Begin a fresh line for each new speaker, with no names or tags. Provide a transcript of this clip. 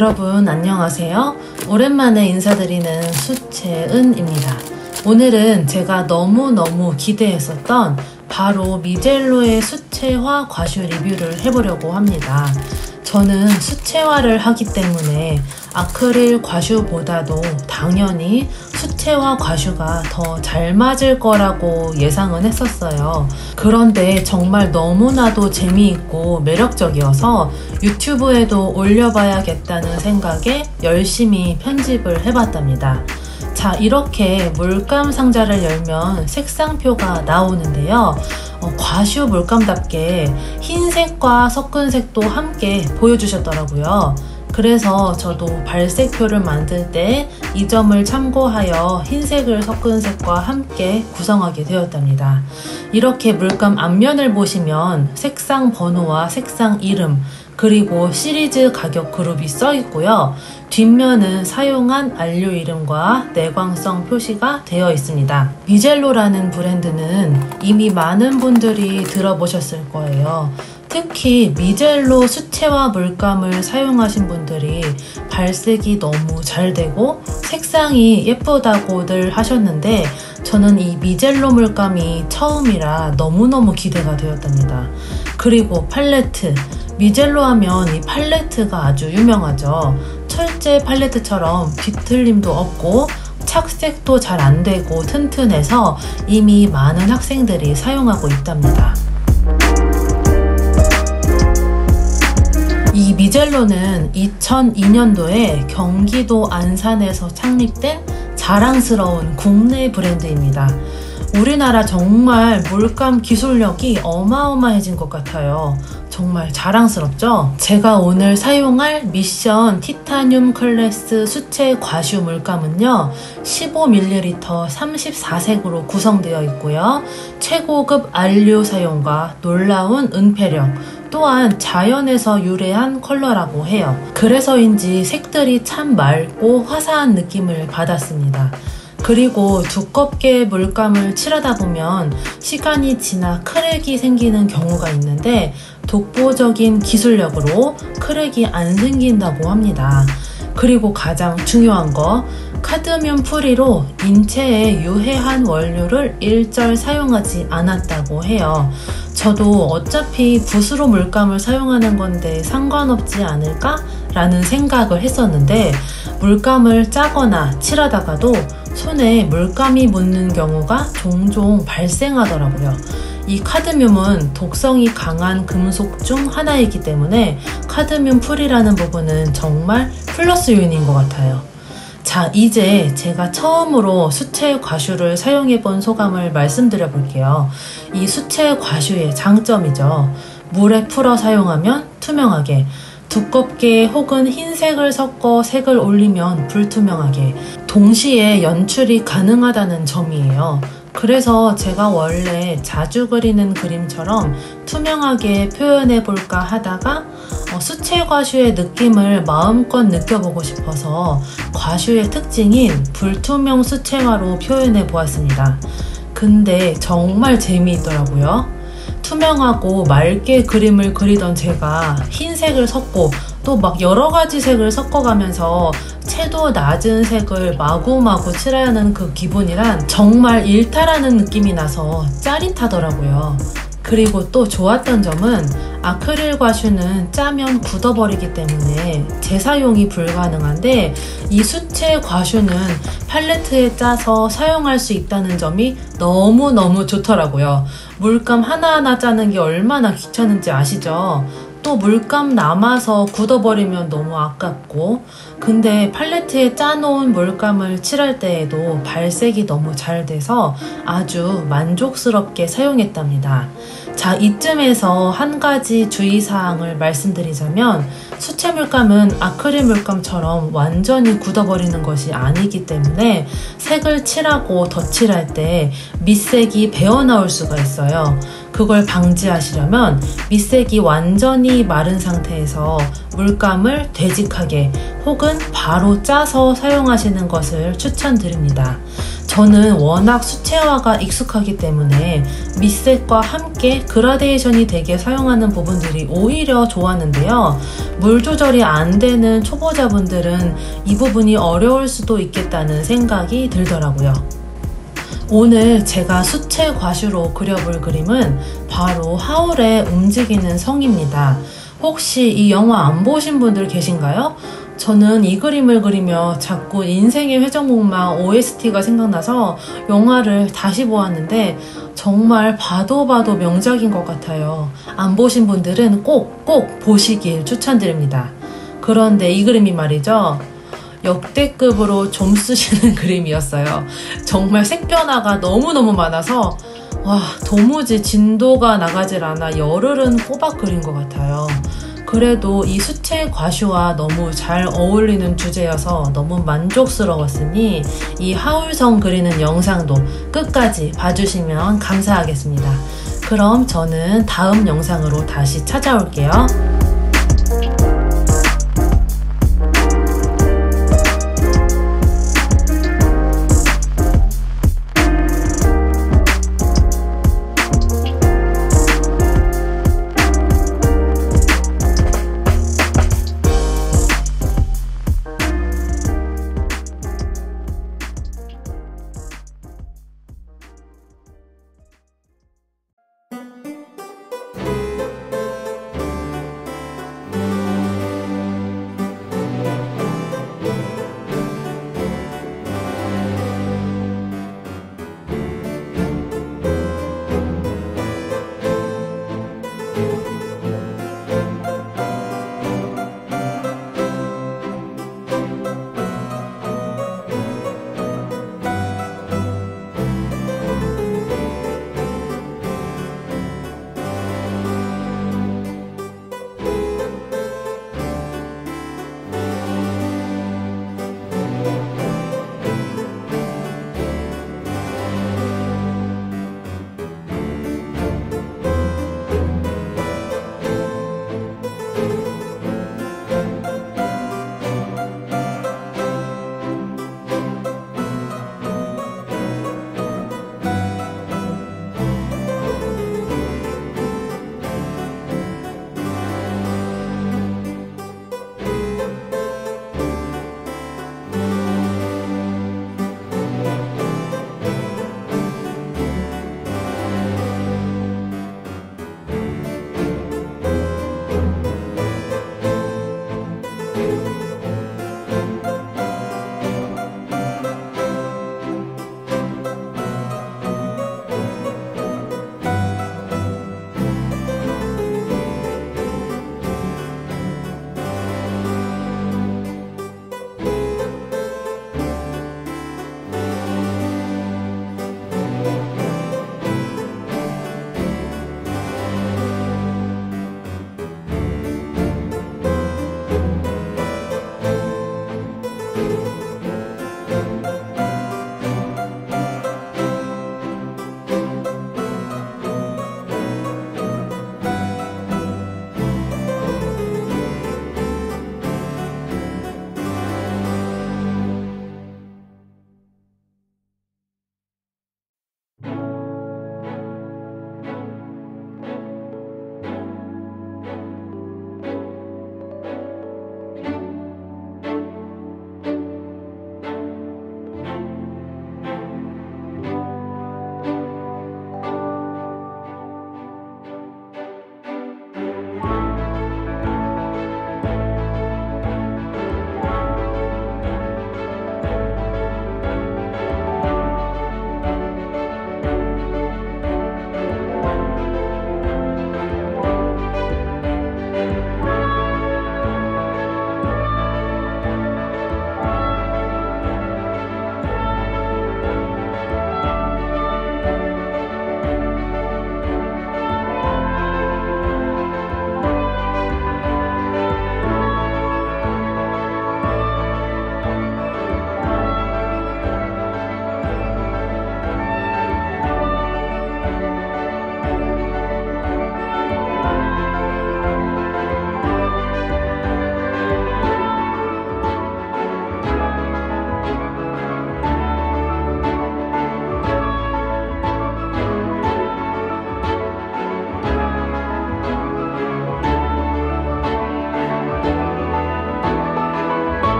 여러분 안녕하세요. 오랜만에 인사드리는 수채은입니다. 오늘은 제가 너무너무 기대했었던 바로 미젤로의 수채화 과슈 리뷰를 해보려고 합니다. 저는 수채화를 하기 때문에 아크릴 과슈보다도 당연히 수채화 과슈가 더 잘 맞을 거라고 예상은 했었어요. 그런데 정말 너무나도 재미있고 매력적이어서 유튜브에도 올려봐야겠다는 생각에 열심히 편집을 해봤답니다. 자, 이렇게 물감 상자를 열면 색상표가 나오는데요. 과슈 물감답게 흰색과 섞은 색도 함께 보여주셨더라고요. 그래서 저도 발색표를 만들 때 이 점을 참고하여 흰색을 섞은 색과 함께 구성하게 되었답니다. 이렇게 물감 앞면을 보시면 색상 번호와 색상 이름, 그리고 시리즈 가격 그룹이 써 있고요. 뒷면은 사용한 안료 이름과 내광성 표시가 되어 있습니다. 미젤로라는 브랜드는 이미 많은 분들이 들어보셨을 거예요. 특히 미젤로 수채화 물감을 사용하신 분들이 발색이 너무 잘 되고 색상이 예쁘다고들 하셨는데 저는 이 미젤로 물감이 처음이라 너무너무 기대가 되었답니다. 그리고 팔레트, 미젤로 하면 이 팔레트가 아주 유명하죠. 철제 팔레트처럼 뒤틀림도 없고 착색도 잘 안되고 튼튼해서 이미 많은 학생들이 사용하고 있답니다. 이 미젤로는 2002년도에 경기도 안산에서 창립된 자랑스러운 국내 브랜드입니다. 우리나라 정말 물감 기술력이 어마어마해진 것 같아요. 정말 자랑스럽죠? 제가 오늘 사용할 미션 티타늄 클래스 수채 과슈 물감은요 15ml 34색으로 구성되어 있고요. 최고급 안료 사용과 놀라운 은폐력, 또한 자연에서 유래한 컬러라고 해요. 그래서인지 색들이 참 맑고 화사한 느낌을 받았습니다. 그리고 두껍게 물감을 칠하다 보면 시간이 지나 크랙이 생기는 경우가 있는데 독보적인 기술력으로 크랙이 안 생긴다고 합니다. 그리고 가장 중요한 거, 카드뮴 프리로 인체에 유해한 원료를 일절 사용하지 않았다고 해요. 저도 어차피 붓으로 물감을 사용하는 건데 상관없지 않을까? 라는 생각을 했었는데 물감을 짜거나 칠하다가도 손에 물감이 묻는 경우가 종종 발생하더라고요. 이 카드뮴은 독성이 강한 금속 중 하나이기 때문에 카드뮴 프리라는 부분은 정말 플러스 요인인 것 같아요. 자, 이제 제가 처음으로 수채 과슈를 사용해본 소감을 말씀드려 볼게요. 이 수채 과슈의 장점이죠. 물에 풀어 사용하면 투명하게, 두껍게 혹은 흰색을 섞어 색을 올리면 불투명하게, 동시에 연출이 가능하다는 점이에요. 그래서 제가 원래 자주 그리는 그림처럼 투명하게 표현해 볼까 하다가 수채 과슈의 느낌을 마음껏 느껴보고 싶어서 과슈의 특징인 불투명 수채화로 표현해 보았습니다. 근데 정말 재미있더라고요. 투명하고 맑게 그림을 그리던 제가 흰색을 섞고 또 막 여러가지 색을 섞어가면서 채도 낮은 색을 마구마구 칠하는 그 기분이란 정말 일탈하는 느낌이 나서 짜릿하더라고요. 그리고 또 좋았던 점은 아크릴 과슈는 짜면 굳어버리기 때문에 재사용이 불가능한데 이 수채 과슈는 팔레트에 짜서 사용할 수 있다는 점이 너무너무 좋더라고요. 물감 하나하나 짜는 게 얼마나 귀찮은지 아시죠? 또 물감 남아서 굳어버리면 너무 아깝고, 근데 팔레트에 짜놓은 물감을 칠할 때에도 발색이 너무 잘 돼서 아주 만족스럽게 사용했답니다. 자, 이쯤에서 한 가지 주의사항을 말씀드리자면 수채 물감은 아크릴 물감처럼 완전히 굳어버리는 것이 아니기 때문에 색을 칠하고 덧칠할 때 밑색이 배어나올 수가 있어요. 그걸 방지하시려면 밑색이 완전히 마른 상태에서 물감을 되직하게 혹은 바로 짜서 사용하시는 것을 추천드립니다. 저는 워낙 수채화가 익숙하기 때문에 밑색과 함께 그라데이션이 되게 사용하는 부분들이 오히려 좋았는데요. 물 조절이 안 되는 초보자분들은 이 부분이 어려울 수도 있겠다는 생각이 들더라고요. 오늘 제가 수채 과슈로 그려볼 그림은 바로 하울의 움직이는 성입니다. 혹시 이 영화 안 보신 분들 계신가요? 저는 이 그림을 그리며 자꾸 인생의 회전목마 OST가 생각나서 영화를 다시 보았는데 정말 봐도 명작인 것 같아요. 안 보신 분들은 꼭 보시길 추천드립니다. 그런데 이 그림이 말이죠, 역대급으로 좀 쓰시는 그림이었어요. 정말 색변화가 너무너무 많아서 도무지 진도가 나가질 않아 열흘은 꼬박 그린 것 같아요. 그래도 이 수채 과슈와 너무 잘 어울리는 주제여서 너무 만족스러웠으니 이 하울성 그리는 영상도 끝까지 봐주시면 감사하겠습니다. 그럼 저는 다음 영상으로 다시 찾아올게요.